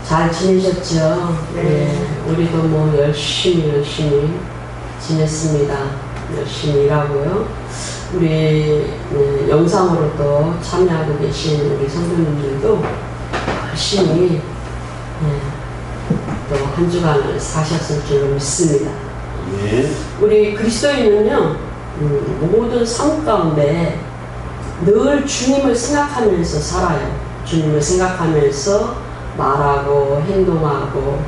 잘 지내셨죠? 네. 우리도 뭐 열심히 지냈습니다. 열심히 일하고요. 우리 영상으로도 참여하고 계신 우리 성도님들도 열심히 또 한 주간을 사셨을 줄 믿습니다. 네. 우리 그리스도인은요, 모든 삶 가운데 늘 주님을 생각하면서 살아요. 주님을 생각하면서 말하고 행동하고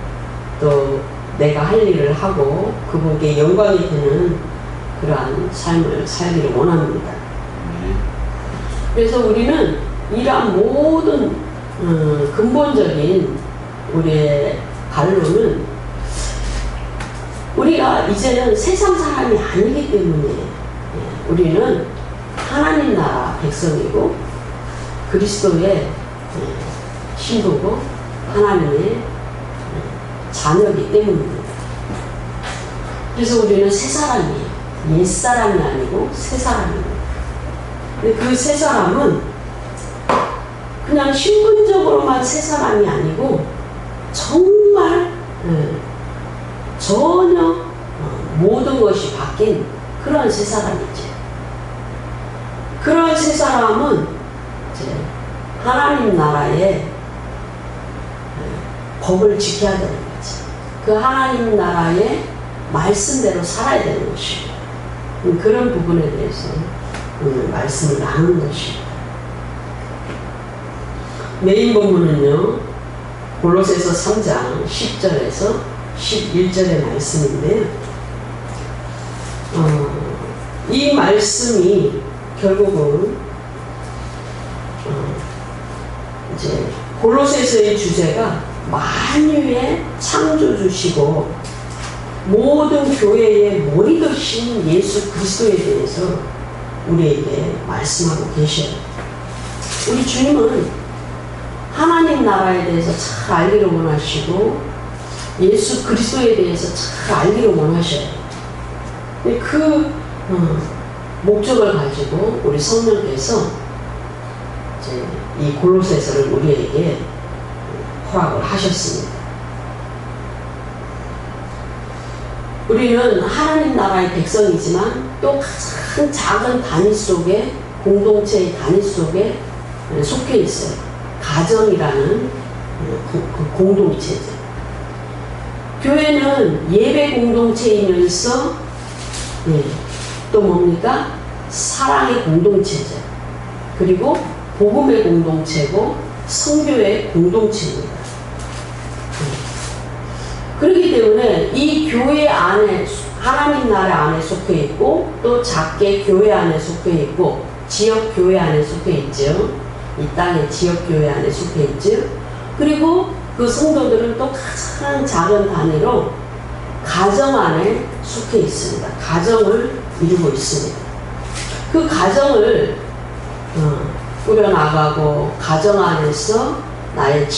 또 내가 할 일을 하고 그분께 영광이 되는 그러한 삶을 살기를 원합니다. 그래서 우리는 이러한 모든 근본적인 우리의 반론은 우리가 이제는 세상 사람이 아니기 때문에 우리는 하나님 나라 백성이고 그리스도의 신부고 하나님의 자녀이기 때문입니다. 그래서 우리는 새 사람이에요. 옛 사람이 아니고 새 사람입니다. 근데 그 새 사람은 그냥 신분적으로만 새 사람이 아니고 정말 전혀 모든 것이 바뀐 그런 새 사람이죠. 그런 새 사람은 이제 하나님 나라의 법을 지켜야 되는 거지. 그 하나님 나라의 말씀대로 살아야 되는 것이고 그런 부분에 대해서 오늘 말씀을 나누는 것입니다. 메인 본문은요, 골로새서 3장 10절에서 11절의 말씀인데요. 이 말씀이 결국은 이제 골로새서의 주제가 만유의 창조주시고 모든 교회의 머리 되신 예수 그리스도에 대해서 우리에게 말씀하고 계셔요. 우리 주님은 하나님 나라에 대해서 잘 알기를 원하시고 예수 그리스도에 대해서 잘 알기를 원하셔요. 그 목적을 가지고 우리 성령께서 이제 이 골로새서를 우리에게 허락을 하셨습니다. 우리는 하나님 나라의 백성이지만 또 가장 작은 단위 속에 공동체의 단위 속에 속해 있어요. 가정이라는 그 공동체죠. 교회는 예배 공동체이면서 또 뭡니까? 사랑의 공동체죠. 그리고 복음의 공동체고 성교의 공동체입니다. 그렇기 때문에 이 교회 안에 하나님 나라 안에 속해 있고 또 작게 교회 안에 속해 있고 지역 교회 안에 속해 있죠. 이 땅의 지역 교회 안에 속해 있죠. 그리고 그 성도들은 또 가장 작은 단위로 가정 안에 속해 있습니다. 가정을 이루고 있습니다. 그 가정을 꾸려나가고 가정 안에서 나의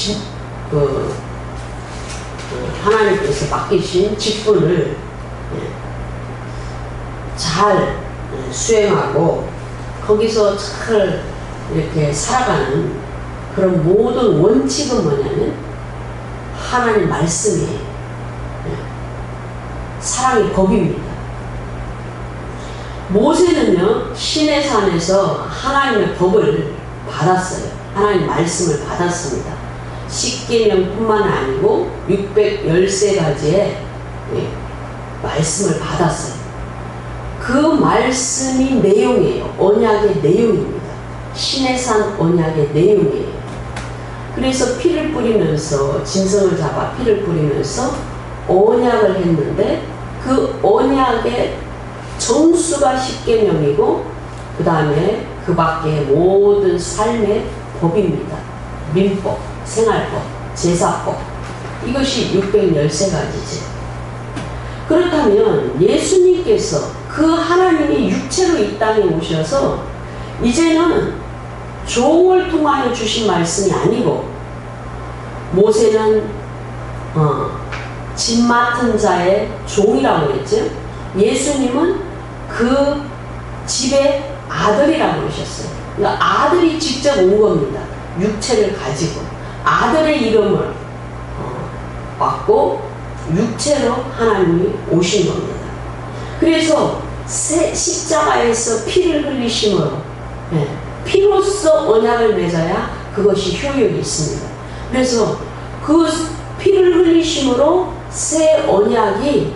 하나님께서 맡기신 직분을 잘 수행하고 거기서 잘 이렇게 살아가는 그런 모든 원칙은 뭐냐면 하나님 말씀이 사랑의 법입니다. 모세는요, 시내 산에서 하나님의 법을 받았어요. 하나님 말씀을 받았습니다. 십계명뿐만 아니고 613가지의 말씀을 받았어요. 그 말씀이 내용이에요. 언약의 내용입니다. 시내산 언약의 내용이에요. 그래서 피를 뿌리면서 짐승을 잡아 피를 뿌리면서 언약을 했는데 그 언약의 정수가 십계명이고 그 다음에 그 밖에 모든 삶의 법입니다. 민법, 생활법, 제사법, 이것이 613가지죠. 그렇다면 예수님께서 그 하나님이 육체로 이 땅에 오셔서 이제는 종을 통하여 주신 말씀이 아니고 모세는 짐 맡은 자의 종이라고 했죠. 예수님은 그 집의 아들이라고 그러셨어요. 그러니까 아들이 직접 온 겁니다. 육체를 가지고 아들의 이름을 육체로 하나님이 오신 겁니다. 그래서 십자가에서 피를 흘리심으로 피로써 언약을 맺어야 그것이 효력이 있습니다. 그래서 그 피를 흘리심으로 새 언약이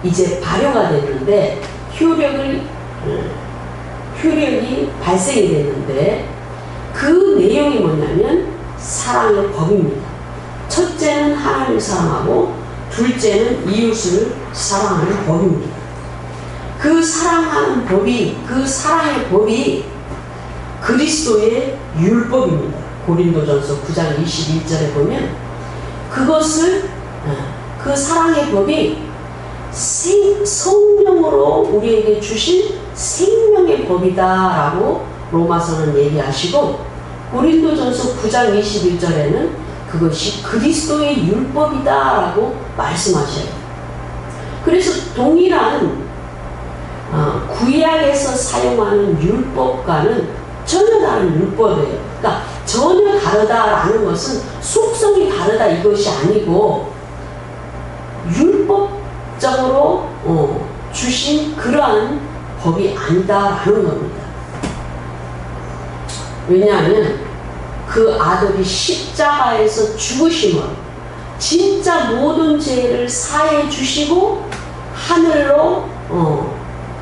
이제 발효가 됐는데 효력이 발생이 됐는데 그 내용이 뭐냐면 사랑의 법입니다. 첫째는 하나님을 사랑하고 둘째는 이웃을 사랑하는 법입니다. 그 사랑하는 법이, 그 사랑의 법이 그리스도의 율법입니다. 고린도전서 9장 21절에 보면 그것을, 그 사랑의 법이 성령으로 우리에게 주신 생명의 법이다라고 로마서는 얘기하시고, 고린도전서 9장 21절에는 그것이 그리스도의 율법이다라고 말씀하셔요. 그래서 동일한 구약에서 사용하는 율법과는 전혀 다른 율법이에요. 그러니까 전혀 다르다라는 것은 속성이 다르다 이것이 아니고 율법적으로 주신 그러한 법이 아니다라는 겁니다. 왜냐하면 그 아들이 십자가에서 죽으심으로 진짜 모든 죄를 사해 주시고 하늘로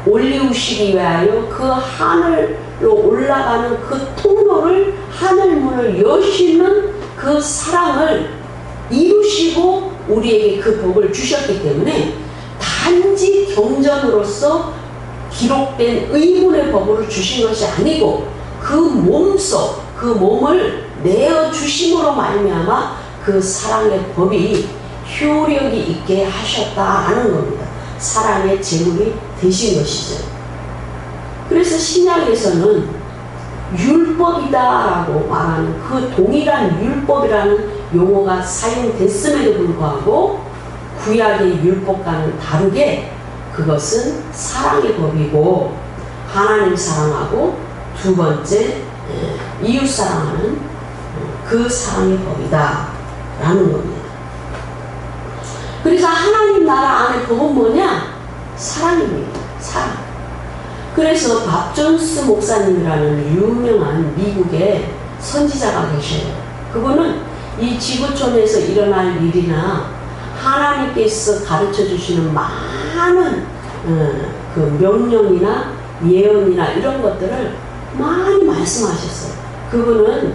올리우시기 위하여 그 하늘로 올라가는 그 통로를, 하늘문을 여시는 그 사랑을 이루시고 우리에게 그 복을 주셨기 때문에 단지 경전으로서 기록된 의문의 법을 주신 것이 아니고 그 몸속, 그 몸을 내어주심으로 말미암아 그 사랑의 법이 효력이 있게 하셨다라는 겁니다. 사랑의 제물이 되신 것이죠. 그래서 신약에서는 율법이다라고 말하는 그 동일한 율법이라는 용어가 사용됐음에도 불구하고 구약의 율법과는 다르게 그것은 사랑의 법이고 하나님 사랑하고 두 번째 이웃 사랑하는 그 사랑의 법이다 라는 겁니다. 그래서 하나님 나라 안에 법은 뭐냐? 사랑입니다. 사랑. 그래서 밥 존스 목사님이라는 유명한 미국의 선지자가 계셔요. 그분은 이 지구촌에서 일어날 일이나 하나님께서 가르쳐 주시는 많은 그 명령이나 예언이나 이런 것들을 많이 말씀하셨어요. 그분은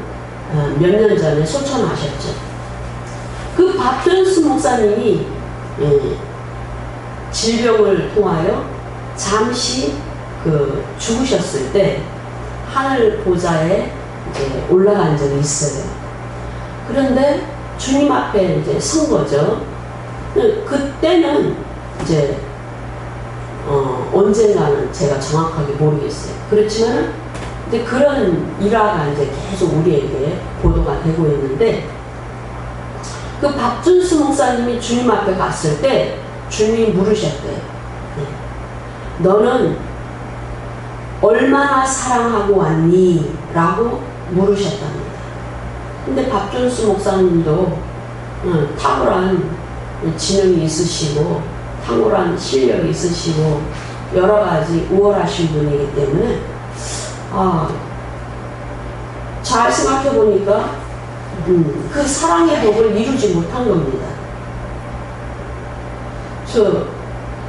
몇 년 전에 소천하셨죠. 그 밥 존스 목사님이 질병을 통하여 잠시 죽으셨을 때 하늘 보좌에 이제 올라간 적이 있어요. 그런데 주님 앞에 이제 선 거죠. 그때는 이제 언젠가는 제가 정확하게 모르겠어요. 그렇지만 이제 그런 일화가 이제 계속 우리에게 보도가 되고 있는데, 그 박준수 목사님이 주님 앞에 갔을 때 주님이 물으셨대요. 너는 얼마나 사랑하고 왔니? 라고 물으셨답니다. 근데 박준수 목사님도 탁월한 지능이 있으시고 탁월한 실력이 있으시고 여러 가지 우월하신 분이기 때문에 잘 생각해 보니까 그 사랑의 법을 이루지 못한 겁니다.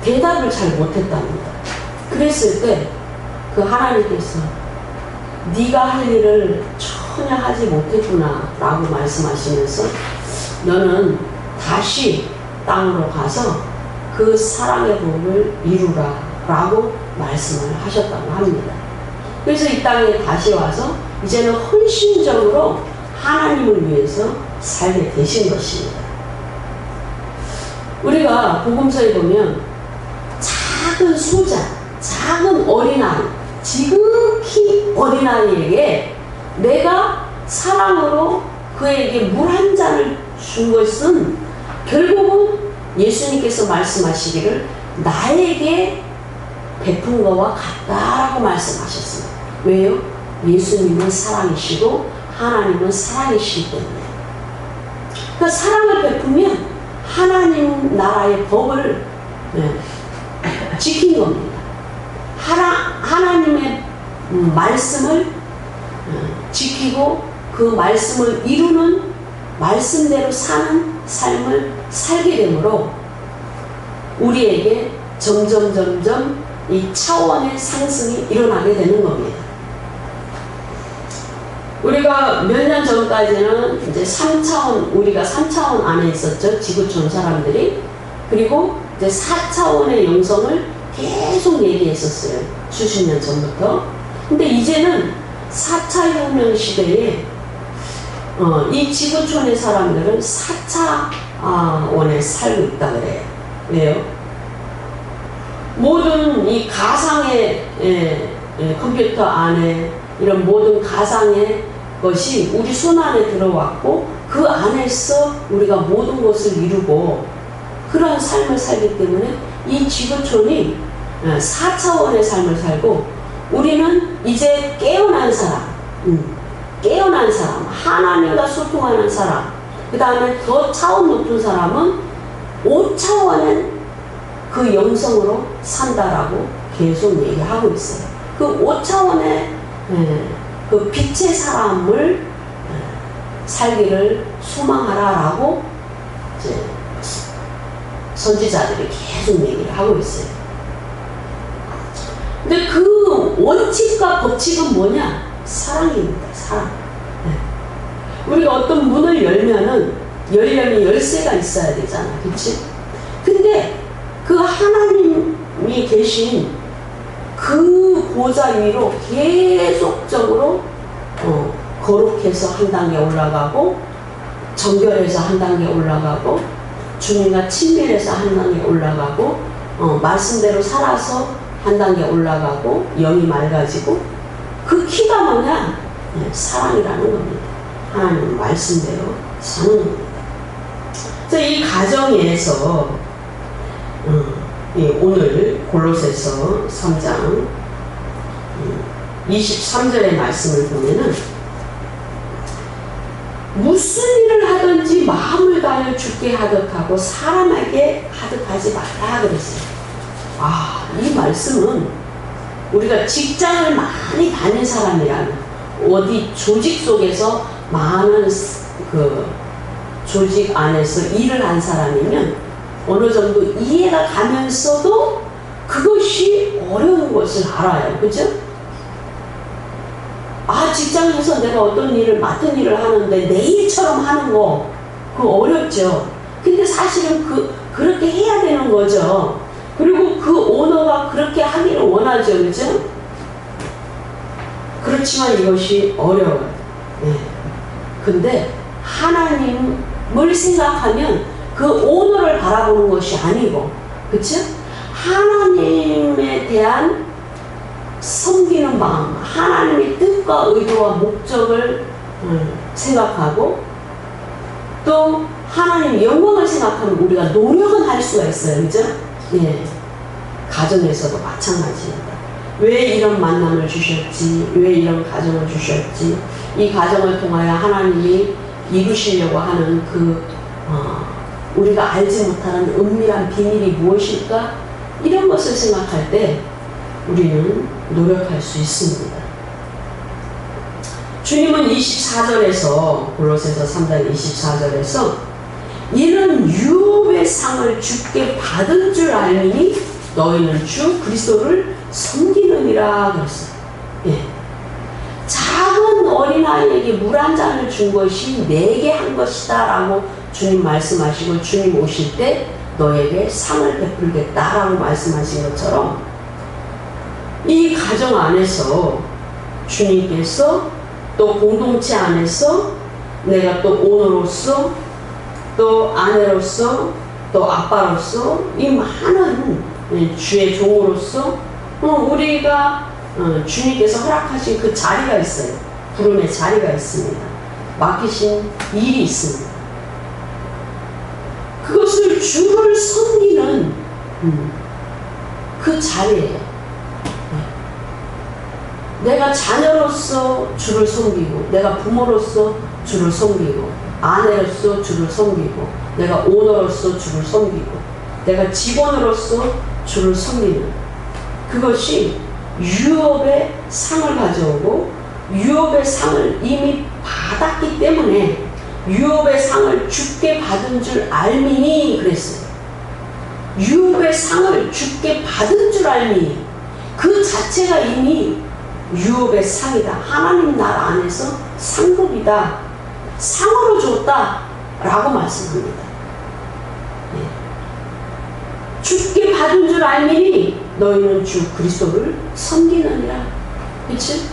대답을 잘 못했답니다. 그랬을 때 그 하나님께서 네가 할 일을 전혀 하지 못했구나 라고 말씀하시면서 너는 다시 땅으로 가서 그 사랑의 법을 이루라 라고 말씀을 하셨다고 합니다. 그래서 이 땅에 다시 와서 이제는 헌신적으로 하나님을 위해서 살게 되신 것입니다. 우리가 복음서에 보면 작은 소자, 작은 어린아이, 지극히 어린아이에게 내가 사랑으로 그에게 물 한 잔을 준 것은 결국은 예수님께서 말씀하시기를 나에게 베푼 것과 같다라고 말씀하셨습니다. 왜요? 예수님은 사랑이시고 하나님은 사랑이시기 때문에. 그러니까 사랑을 베푸면 하나님 나라의 법을 지킨 겁니다. 하나님의 말씀을 지키고 그 말씀을 이루는 말씀대로 사는 삶을 살게 되므로 우리에게 점점 이 차원의 상승이 일어나게 되는 겁니다. 우리가 몇 년 전까지는 이제 3차원, 우리가 3차원 안에 있었죠. 지구촌 사람들이. 그리고 이제 4차원의 영성을 계속 얘기했었어요. 수십 년 전부터. 근데 이제는 4차 혁명 시대에 이 지구촌의 사람들은 4차원에 살고 있다 그래요. 왜요? 모든 이 가상의 컴퓨터 안에 이런 모든 가상의 것이 우리 손 안에 들어왔고 그 안에서 우리가 모든 것을 이루고 그런 삶을 살기 때문에 이 지구촌이 4차원의 삶을 살고 우리는 이제 깨어난 사람, 하나님과 소통하는 사람, 그 다음에 더 차원 높은 사람은 5차원의 그 영성으로 산다라고 계속 얘기하고 있어요. 그 5차원의 그 빛의 사람을 살기를 소망하라라고 이제 선지자들이 계속 얘기를 하고 있어요. 근데 그 원칙과 법칙은 뭐냐? 사랑입니다. 사랑. 우리가 어떤 문을 열려면 열쇠가 있어야 되잖아. 그치? 근데 그 하나님이 계신 그 보좌 위로 계속적으로 거룩해서 한 단계 올라가고 정결해서 한 단계 올라가고 주님과 친밀해서 한 단계 올라가고 말씀대로 살아서 한 단계 올라가고 영이 맑아지고 그 키가 뭐냐? 사랑이라는 겁니다. 하나님 말씀대로 사는 겁니다. 이 가정에서 오늘 골로새서 3장 23절의 말씀을 보면은 무슨 일을 하든지 마음을 다하여 주께 하듯하고 사람에게 하듯하지 말라 그랬어요. 이 말씀은 우리가 직장을 많이 다닌 사람이라면 어디 조직 속에서 많은 그 조직 안에서 일을 한 사람이면 어느 정도 이해가 가면서도 그것이 어려운 것을 알아요. 그죠? 직장에서 내가 어떤 일을, 맡은 일을 하는데 내 일처럼 하는 거, 그거 어렵죠. 근데 사실은 그렇게 해야 되는 거죠. 그리고 그 오너가 그렇게 하기를 원하죠. 그죠? 그렇지만 이것이 어려워요. 근데 하나님을 생각하면 그 오너를 바라보는 것이 아니고, 그쵸? 하나님에 대한 섬기는 마음, 하나님의 뜻과 의도와 목적을 생각하고 또 하나님 영광을 생각하면 우리가 노력은 할 수가 있어요. 그죠? 가정에서도 마찬가지입니다. 왜 이런 만남을 주셨지? 왜 이런 가정을 주셨지? 이 가정을 통하여 하나님이 이루시려고 하는 우리가 알지 못하는 은밀한 비밀이 무엇일까? 이런 것을 생각할 때 우리는 노력할 수 있습니다. 주님은 24절에서 골로새서 3장 24절에서 이는 유업의 상을 주께 받은 줄 알니 너희는 주 그리스도를 섬기느니라 그랬어요. 작은 어린아이에게 물 한 잔을 준 것이 내게 한 것이다 라고 주님 말씀하시고 주님 오실 때 너에게 상을 베풀겠다 라고 말씀하신 것처럼 이 가정 안에서 주님께서 또 공동체 안에서 내가 또 오너로서 또 아내로서 또 아빠로서 이 많은 주의 종으로서 우리가 주님께서 허락하신 그 자리가 있어요. 부름의 자리가 있습니다. 맡기신 일이 있습니다. 그것을 주를 섬기는 그 자리예요. 내가 자녀로서 주를 섬기고 내가 부모로서 주를 섬기고 아내로서 주를 섬기고, 내가 오너로서 주를 섬기고, 내가 직원으로서 주를 섬기는 그것이 유업의 상을 가져오고, 유업의 상을 이미 받았기 때문에 유업의 상을 주께 받은 줄 알미니 그랬어요. 유업의 상을 주께 받은 줄 알미니, 그 자체가 이미 유업의 상이다. 하나님 나라 안에서 상급이다. 상으로 줬다 라고 말씀합니다. 네. 주께 받은 줄 알미니 너희는 주 그리스도를 섬기느니라. 그치?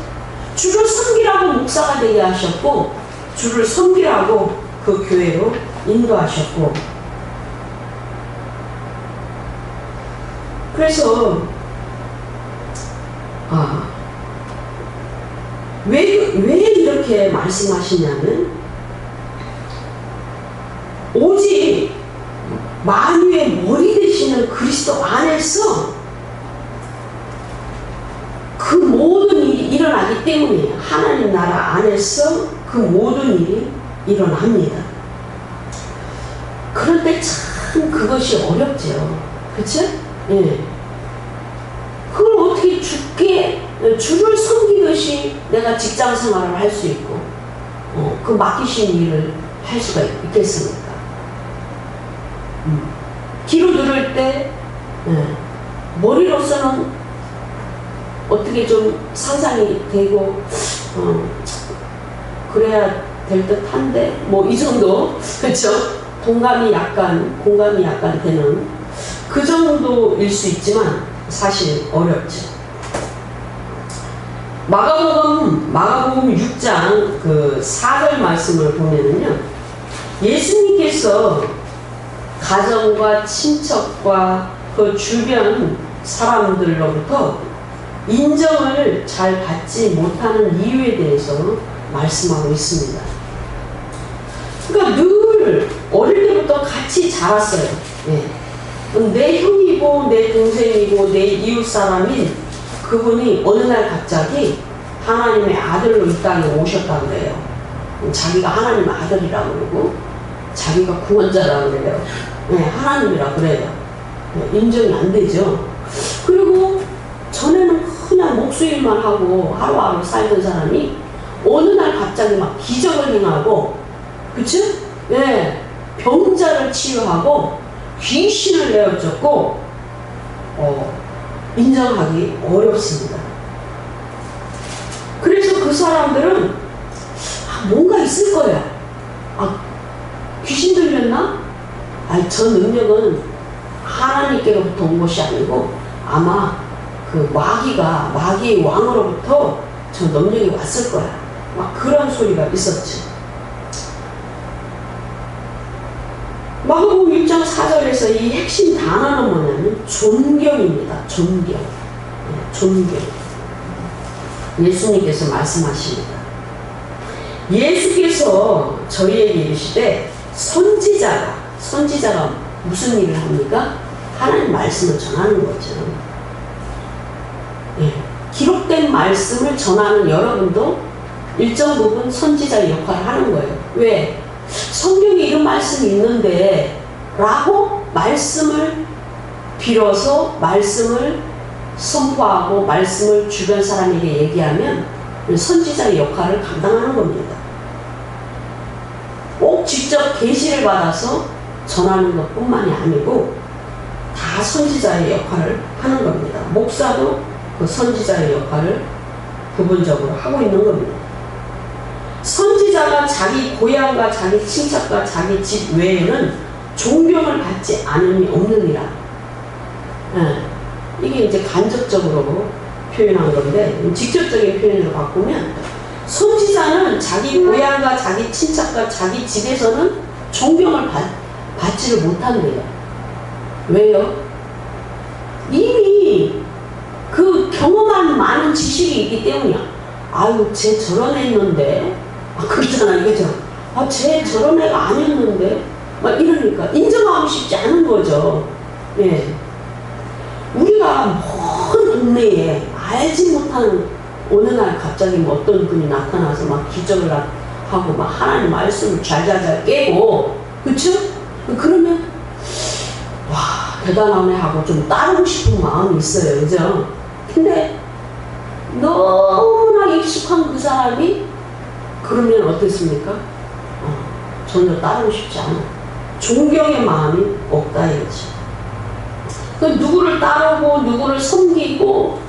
주를 섬기라고 목사가 되게 하셨고, 주를 섬기라고 그 교회로 인도하셨고, 그래서 왜 이렇게 말씀하시냐면, 오직 만유의 머리 되시는 그리스도 안에서 그 모든 일이 일어나기 때문에, 하나님 나라 안에서 그 모든 일이 일어납니다. 그런데 참 그것이 어렵죠. 그치? 예. 그걸 어떻게 주를 섬기듯이 내가 직장 생활을 할 수 있고, 그 맡기신 일을 할 수가 있겠습니까? 귀로 들을 때, 머리로서는 어떻게 좀 상상이 되고, 그래야 될 듯한데, 뭐 이 정도, 그렇죠? 공감이 약간 되는 그 정도일 수 있지만 사실 어렵죠. 마가복음 6장 그 4절 말씀을 보면은요, 예수님께서 가정과 친척과 그 주변 사람들로부터 인정을 잘 받지 못하는 이유에 대해서 말씀하고 있습니다. 그러니까 늘 어릴 때부터 같이 자랐어요. 네. 내 형이고 내 동생이고 내 이웃 사람인 그분이 어느 날 갑자기 하나님의 아들로 이 땅에 오셨다고 그래요. 자기가 하나님의 아들이라고 그러고 자기가 구원자라고 그래요. 네, 하나님이라고 그래요. 네, 인정이 안 되죠. 그리고 전에는 그냥 목수일만 하고 하루하루 살던 사람이 어느 날 갑자기 막 기적을 행하고, 그치? 네, 병자를 치유하고 귀신을 내어쫓고, 인정하기 어렵습니다. 그래서 그 사람들은 뭔가 있을 거야. 귀신 들렸나? 저 능력은 하나님께로부터 온 것이 아니고 아마 그 마귀의 왕으로부터 저 능력이 왔을 거야. 막 그런 소리가 있었지. 마가복음 6장 4절에서 이 핵심 단어는 뭐냐면 존경입니다. 존경. 존경. 예수님께서 말씀하십니다. 예수께서 저희에게 이르시되 선지자가 무슨 일을 합니까? 하나님 말씀을 전하는 거죠. 예. 기록된 말씀을 전하는 여러분도 일정 부분 선지자의 역할을 하는 거예요. 왜? 성경에 이런 말씀이 있는데 라고 말씀을 빌어서 말씀을 선포하고 말씀을 주변 사람에게 얘기하면 선지자의 역할을 감당하는 겁니다. 꼭 직접 계시를 받아서 전하는 것뿐만이 아니고 다 선지자의 역할을 하는 겁니다. 목사도 그 선지자의 역할을 부분적으로 하고 있는 겁니다. 선지자가 자기 고향과 자기 친척과 자기 집 외에는 존경을 받지 않음이 없느니라. 이게 이제 간접적으로 표현한 건데, 직접적인 표현으로 바꾸면 선지자는 자기 고향과 자기 친척과 자기 집에서는 존경을 받지를 못한대요. 왜요? 이미 그 경험한 많은 지식이 있기 때문이야. 쟤 저런 애였는데, 그렇잖아요, 그죠? 쟤 저런 애가 아니었는데, 막 이러니까 인정하고 싶지 않은 거죠. 예. 우리가 먼 동네에 알지 못하는 어느 날 갑자기 어떤 분이 나타나서 막 기적을 하고 막 하나님 말씀을 잘잘잘 깨고, 그쵸? 그러면 와 대단하네 하고 좀 따르고 싶은 마음이 있어요. 그죠? 근데 너무나 익숙한 그 사람이 그러면 어떻습니까? 전혀 따르고 싶지 않아. 존경의 마음이 없다 이거지. 그 누구를 따르고 누구를 섬기고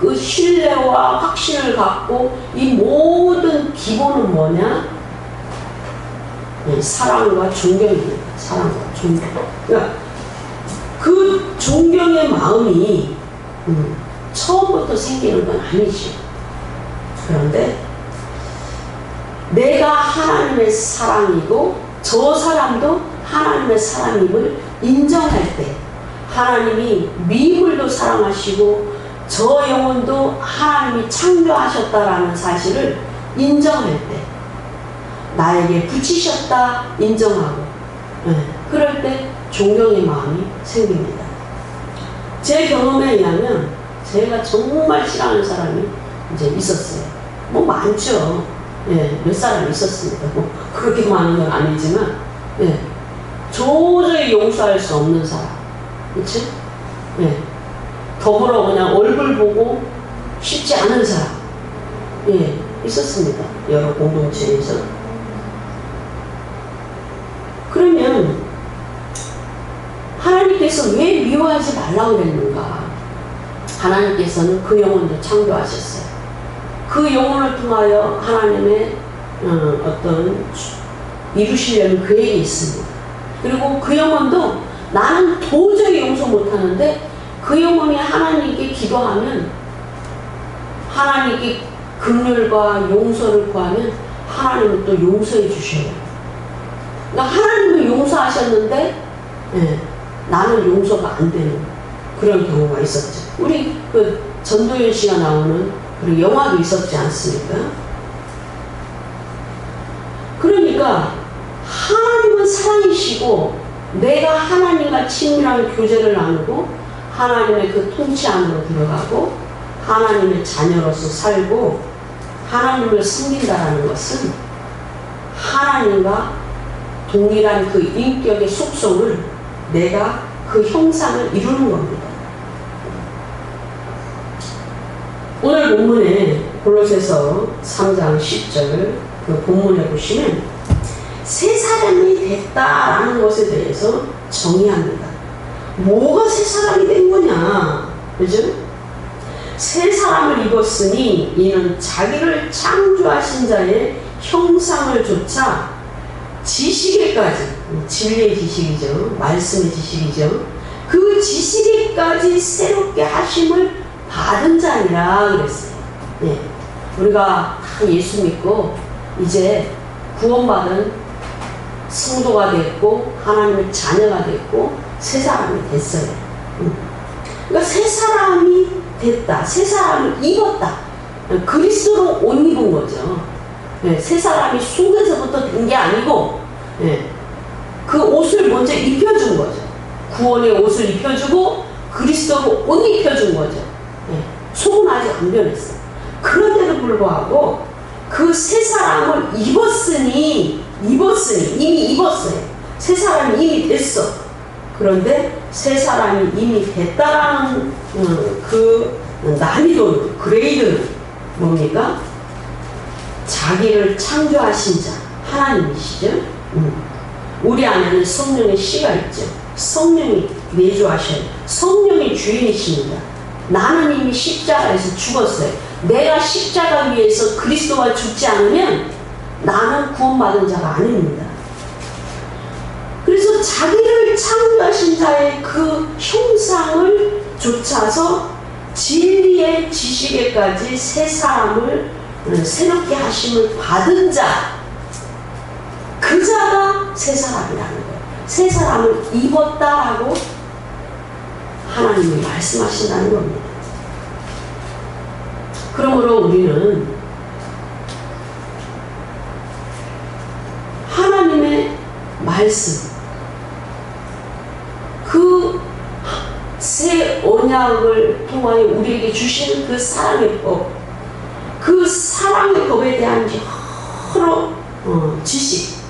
그 신뢰와 확신을 갖고 이 모든 기본은 뭐냐? 사랑과 존경입니다. 사랑과 존경. 그러니까 그 존경의 마음이 처음부터 생기는 건 아니지. 그런데 내가 하나님의 사랑이고 저 사람도 하나님의 사랑임을 인정할 때 하나님이 미물도 사랑하시고 저 영혼도 하나님이 창조하셨다라는 사실을 인정할 때 나에게 붙이셨다 인정하고 그럴 때 존경의 마음이 생깁니다. 제 경험에 의하면 제가 정말 싫어하는 사람이 이제 있었어요. 뭐 많죠. 몇 사람 있었습니다. 뭐 그렇게 많은 건 아니지만 도저히 용서할 수 없는 사람. 그치? 더불어 그냥 얼굴 보고 쉽지 않은 사람. 있었습니다. 여러 공동체에서. 그러면 하나님께서 왜 미워하지 말라고 그랬는가? 하나님께서는 그 영혼도 창조하셨어요. 그 영혼을 통하여 하나님의 어떤 이루시려는 계획이 있습니다. 그리고 그 영혼도 나는 도저히 용서 못하는데 그 영혼이 하나님께 기도하면 하나님께 긍휼과 용서를 구하면 하나님은 또 용서해 주셔요. 그러니까 하나님은 용서하셨는데 나는 용서가 안 되는 그런 경우가 있었죠. 우리 그 전도연 씨가 나오는 그런 영화도 있었지 않습니까? 그러니까 하나님은 사랑이시고 내가 하나님과 친밀한 교제를 나누고 하나님의 그 통치 안으로 들어가고 하나님의 자녀로서 살고 하나님을 섬긴다라는 것은 하나님과 동일한 그 인격의 속성을 내가 그 형상을 이루는 겁니다. 오늘 본문에 골로새서 3장 10절 그 본문에 보시면 새 사람이 됐다라는 것에 대해서 정의합니다. 뭐가 새 사람이 된 거냐? 그죠? 새 사람을 입었으니 이는 자기를 창조하신 자의 형상을 조차 지식에까지, 진리의 지식이죠. 말씀의 지식이죠. 그 지식에까지 새롭게 하심을 받은 자니라 그랬어요. 우리가 다 예수 믿고 이제 구원받은 성도가 됐고 하나님의 자녀가 됐고 새 사람이 됐어요. 그러니까 새 사람이 됐다. 새 사람을 입었다. 그리스도로 옷 입은 거죠. 새 사람이 속에서부터 된 게 아니고 그 옷을 먼저 입혀준 거죠. 구원의 옷을 입혀주고 그리스도로 옷 입혀준 거죠. 속은 아직 안 변했어요. 그런데도 불구하고 그 새 사람을 입었으니 이미 입었어요. 새 사람이 이미 됐어. 그런데 새 사람이 이미 됐다라는 그 난이도 그레이드는 뭡니까? 자기를 창조하신 자 하나님이시죠. 우리 안에는 성령의 씨가 있죠. 성령이 내주하셔요. 성령의 주인이십니다. 나는 이미 십자가에서 죽었어요. 내가 십자가 위에서 그리스도와 죽지 않으면 나는 구원받은 자가 아닙니다. 그래서 자기를 창조하신 자의 그 형상을 좇아서 진리의 지식에까지 새 사람을 새롭게 하심을 받은 자, 그 자가 새 사람이라는 거예요. 새 사람을 입었다라고 하나님이 말씀하신다는 겁니다. 그러므로 우리는 하나님의 말씀, 그 새 언약을 통하여 우리에게 주시는 그 사랑의 법, 그 사랑의 법에 대한 여러 지식.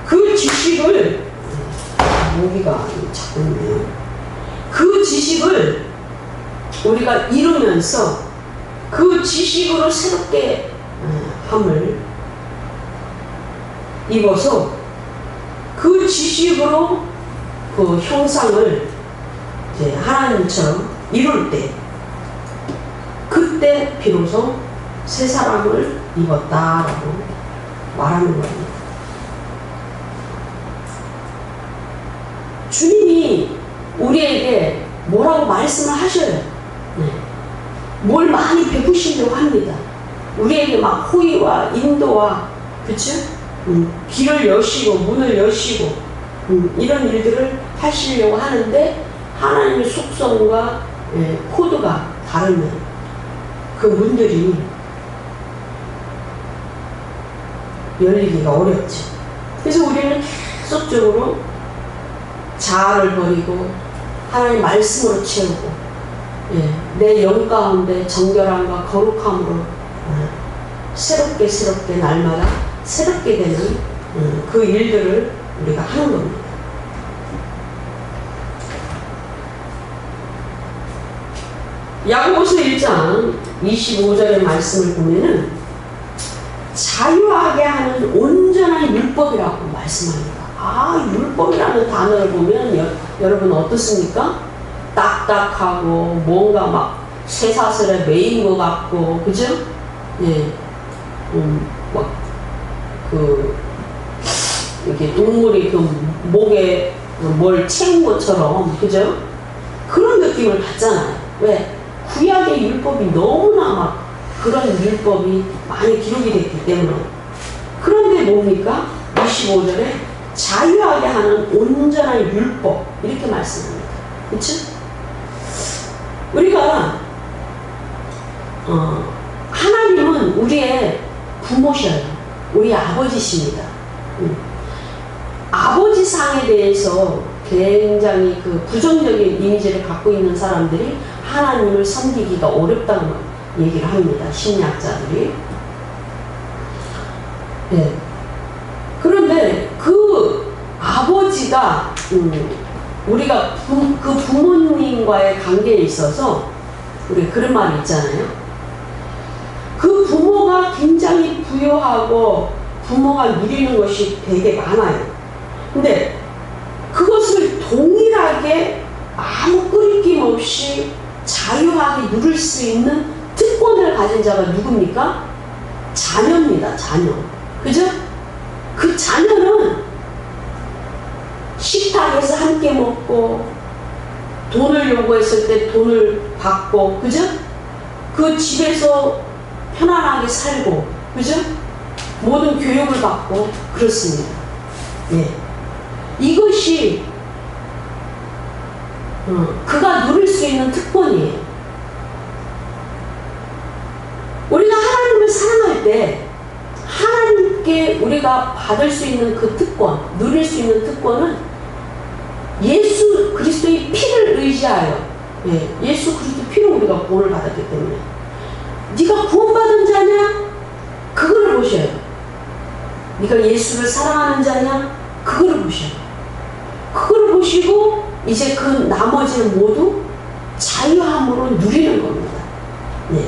그 지식을, 모기가 자꾸 있네요. 그 지식을 우리가 이루면서 그 지식으로 새롭게 함을 입어서 그 지식으로 그 형상을 이제 하나님처럼 이룰 때, 그때 비로소 새 사람을 입었다라고 말하는 겁니다. 주님이 우리에게 뭐라고 말씀을 하셔요. 네. 뭘 많이 베푸시려고 합니다. 우리에게 막 호의와 인도와, 그쵸? 길을 여시고 문을 여시고 이런 일들을 하시려고 하는데, 하나님의 속성과 코드가 다르면 그 문들이 열리기가 어렵죠. 그래서 우리는 계속적으로 자아를 버리고 하나님 말씀으로 채우고, 내 영 가운데 정결함과 거룩함으로 새롭게 날마다 새롭게 되는 그 일들을 우리가 하는 겁니다. 야고보서 1장 25절의 말씀을 보면은 자유하게 하는 온전한 율법이라고 말씀합니다. 율법이라는 단어를 보면 여러분 어떻습니까? 딱딱하고 뭔가 막 쇠사슬에 매인 것 같고, 그죠? 예, 막 이렇게 동물이 그 목에 뭘 채운 것처럼, 그죠? 그런 느낌을 받잖아요. 왜? 구약의 율법이 너무나 막 그런 율법이 많이 기록이 됐기 때문에. 그런데 뭡니까? 25절에 자유하게 하는 온전한 율법, 이렇게 말씀합니다. 그치? 우리가 하나님은 우리의 부모셔요. 우리 아버지십니다. 아버지상에 대해서 굉장히 그 부정적인 이미지를 갖고 있는 사람들이 하나님을 섬기기가 어렵다는 얘기를 합니다. 심리학자들이. 네. 그런데 그 아버지가 우리가 그 부모님과의 관계에 있어서 우리 그런 말이 있잖아요. 그 부모가 굉장히 부유하고 부모가 누리는 것이 되게 많아요. 근데 그것을 동일하게 아무 끄리낌 없이 자유하게 누릴 수 있는 특권을 가진 자가 누굽니까? 자녀입니다. 자녀. 그죠? 그 자녀는 식탁에서 함께 먹고, 돈을 요구했을 때 돈을 받고, 그죠? 그 집에서 편안하게 살고, 그죠? 모든 교육을 받고 그렇습니다. 예. 이것이 그가 누릴 수 있는 특권이에요. 우리가 하나님을 사랑할 때 하나님께 우리가 받을 수 있는 그 특권, 누릴 수 있는 특권은 예수 그리스도의 피를 의지하여, 예수 그리스도의 피로 우리가 구원을 받았기 때문에, 네가 구원받은 자냐? 그거를 보셔요. 네가 예수를 사랑하는 자냐? 그거를 보셔요. 그거를 보시고 이제 그 나머지는 모두 자유함으로 누리는 겁니다. 네.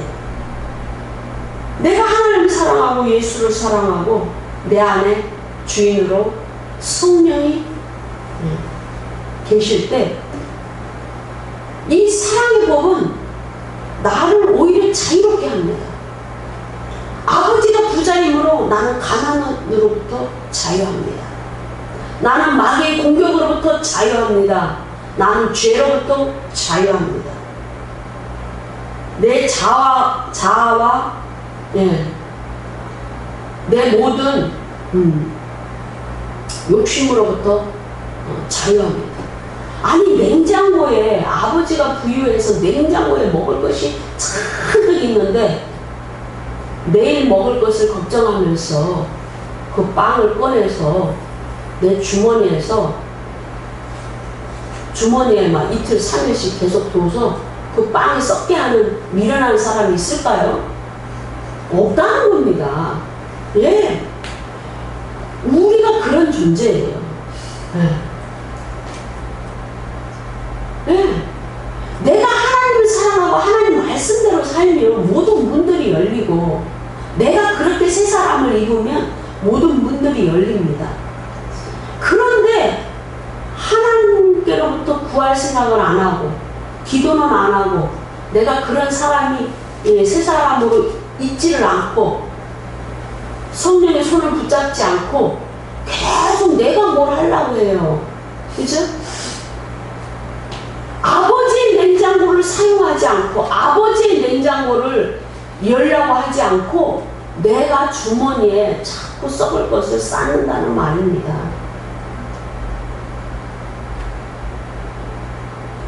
내가 하나님을 사랑하고 예수를 사랑하고 내 안에 주인으로 성령이 계실 때, 이 사랑의 법은 나를 오히려 자유롭게 합니다. 아버지가 부자이므로 나는 가난으로부터 자유합니다. 나는 마귀의 공격으로부터 자유합니다. 나는 죄로부터 자유합니다. 내 자아와 내 모든 욕심으로부터 자유합니다. 아니, 냉장고에, 아버지가 부유해서 냉장고에 먹을 것이 잔뜩 있는데 내일 먹을 것을 걱정하면서 그 빵을 꺼내서 내 주머니에 막 이틀 3일씩 계속 둬서 그 빵이 썩게 하는 미련한 사람이 있을까요? 없다는 겁니다. 예. 그런 존재예요. 네. 네. 내가 하나님을 사랑하고 하나님 말씀대로 살면 모든 문들이 열리고, 내가 그렇게 새 사람을 입으면 모든 문들이 열립니다. 그런데 하나님께로부터 구할 생각을 안 하고 기도는 안 하고 내가 그런 사람이 새 사람으로 있지를 않고 성령의 손을 붙잡지 않고 계속 내가 뭘 하려고 해요. 그죠? 아버지의 냉장고를 사용하지 않고 아버지의 냉장고를 열려고 하지 않고 내가 주머니에 자꾸 썩을 것을 쌓는다는 말입니다.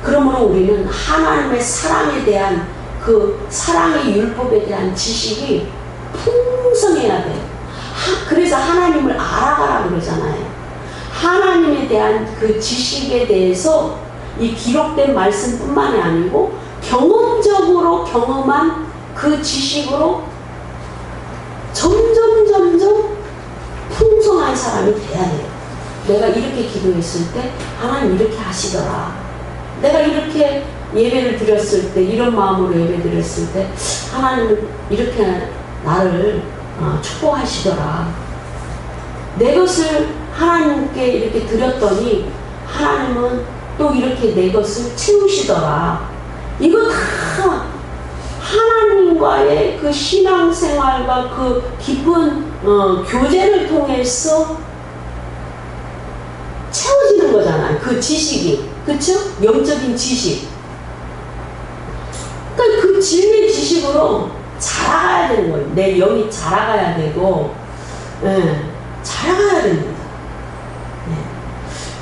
그러므로 우리는 하나님의 사랑에 대한 그 사랑의 율법에 대한 지식이 풍성해야 돼요. 그래서 하나님을 알아가라 그러잖아요. 하나님에 대한 그 지식에 대해서 이 기록된 말씀뿐만이 아니고 경험적으로 경험한 그 지식으로 점점 풍성한 사람이 돼야 돼요. 내가 이렇게 기도했을 때 하나님 이렇게 하시더라. 내가 이렇게 예배를 드렸을 때, 이런 마음으로 예배 드렸을 때 하나님은 이렇게 나를 축복하시더라. 내 것을 하나님께 이렇게 드렸더니 하나님은 또 이렇게 내 것을 채우시더라. 이거 다 하나님과의 그 신앙생활과 그 깊은 교제를 통해서 채워지는 거잖아요. 그 지식이. 그쵸? 영적인 지식. 그러니까 그 진리의 지식으로 자라가야 되는 거예요. 내 영이 자라가야 되고, 자라가야 됩니다.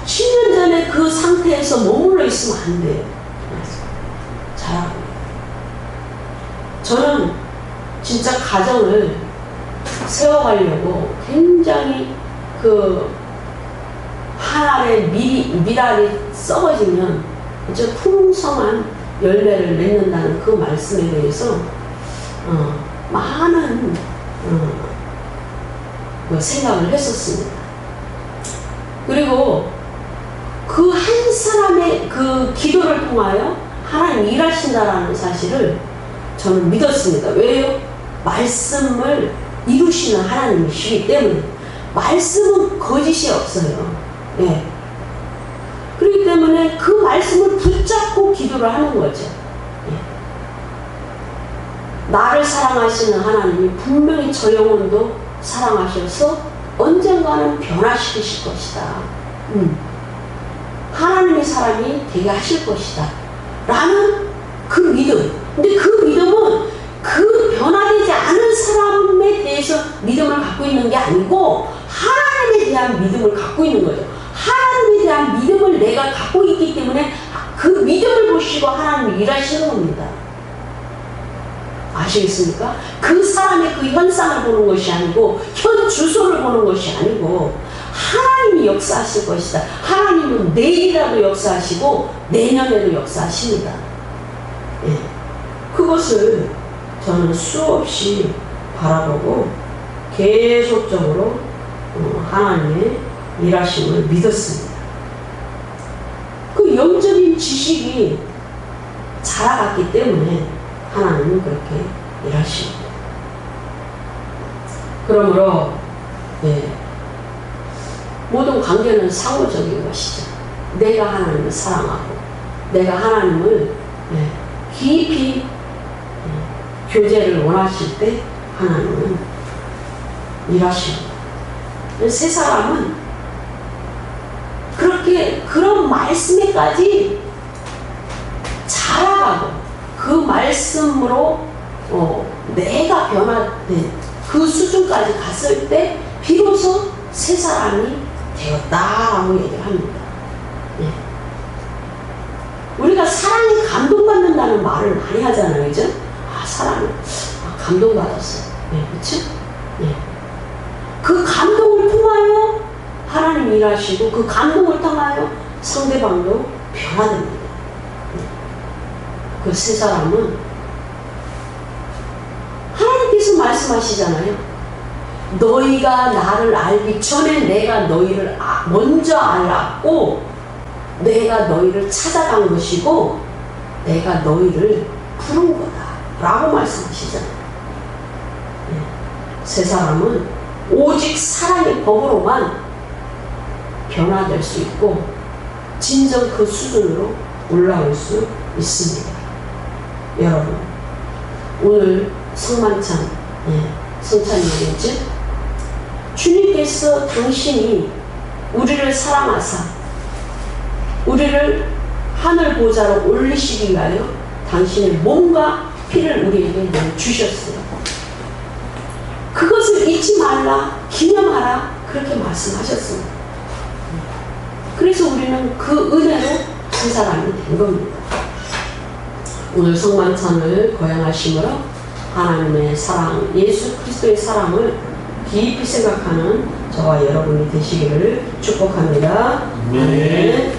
10년 전에 그 상태에서 머물러 있으면 안 돼요. 자라고. 저는 진짜 가정을 세워가려고 굉장히 그 한 알의 미랄이 썩어지면 이제 풍성한 열매를 맺는다는 그 말씀에 대해서 많은 생각을 했었습니다. 그리고 그 한 사람의 그 기도를 통하여 하나님 일하신다라는 사실을 저는 믿었습니다. 왜요? 말씀을 이루시는 하나님이시기 때문에. 말씀은 거짓이 없어요. 예. 그렇기 때문에 그 말씀을 붙잡고 기도를 하는 거죠. 예. 나를 사랑하시는 하나님이 분명히 저 영혼도 사랑하셔서 언젠가는 변화시키실 것이다. 하나님의 사람이 되게 하실 것이다. 라는 그 믿음. 근데 그 믿음은 그 변화되지 않은 사람에 대해서 믿음을 갖고 있는 게 아니고 하나님에 대한 믿음을 갖고 있는 거죠. 하나님에 대한 믿음을 내가 갖고 있기 때문에 그 믿음을 보시고 하나님이 일하시는 겁니다. 아시겠습니까? 그 사람의 그 현상을 보는 것이 아니고 현 주소를 보는 것이 아니고 하나님이 역사하실 것이다. 하나님은 내일이라도 역사하시고 내년에도 역사하십니다. 예. 그것을 저는 수없이 바라보고 계속적으로 하나님의 일하심을 믿었습니다. 그 영적인 지식이 자라갔기 때문에 하나님은 그렇게 일하십니다. 그러므로 모든 관계는 상호적인 것이죠. 내가 하나님을 사랑하고 내가 하나님을 깊이 교제를 원하실 때 하나님은 일하십니다. 세 사람은 그렇게 그런 말씀에까지 자라가고 그 말씀으로 내가 변화된 그 수준까지 갔을 때 비로소 새 사람이 되었다라고 얘기를 합니다. 네. 우리가 사랑에 감동받는다는 말을 많이 하잖아요. 그죠? 사랑을 감동받았어요. 네, 그렇죠? 네. 그 감동을 통하여 하나님 일하시고 그 감동을 통하여 상대방도 변화됩니다. 그 세 사람은 하나님께서 말씀하시잖아요. 너희가 나를 알기 전에 내가 너희를 먼저 알았고 내가 너희를 찾아간 것이고 내가 너희를 부른 거다 라고 말씀하시잖아요. 세 사람은 오직 사랑의 법으로만 변화될 수 있고 진정 그 수준으로 올라올 수 있습니다. 여러분 오늘 성만찬 성찬이겠죠? 주님께서 당신이 우리를 사랑하사 우리를 하늘 보좌로 올리시기 위하여 당신의 몸과 피를 우리에게 주셨어요. 그것을 잊지 말라, 기념하라 그렇게 말씀하셨습니다. 그래서 우리는 그 은혜로 새 사람이 된 겁니다. 오늘 성만찬을 거행하심으로 하나님의 사랑, 예수 그리스도의 사랑을 깊이 생각하는 저와 여러분이 되시기를 축복합니다. 아멘.